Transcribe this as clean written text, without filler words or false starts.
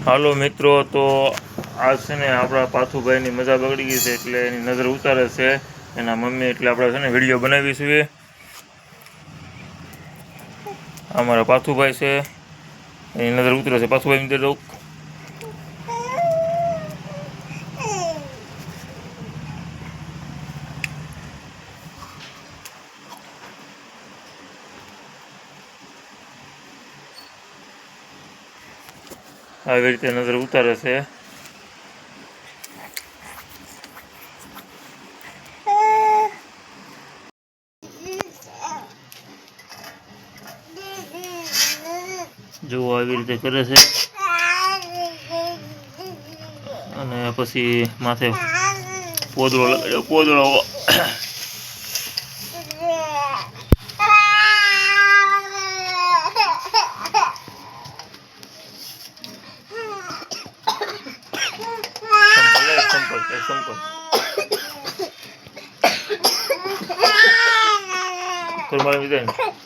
હાલો મિત્રો, તો આ છે ને આપણા પાથુભાઈની મજા બગડી ગઈ છે એટલે એની નજર ઉતારે છે એના મમ્મી. એટલે આપણે છે ને વિડીયો બનાવીશું. આ મારા પાથુભાઈ છે, એની નજર ઉતરે છે. પાથુભાઈ અંદર રહું. આવી રીતે નજર ઉતારે છે. જો આવી રીતે કરે છે અને પછી માથે પોદળો લગાડ્યો. પોદળો સંપલ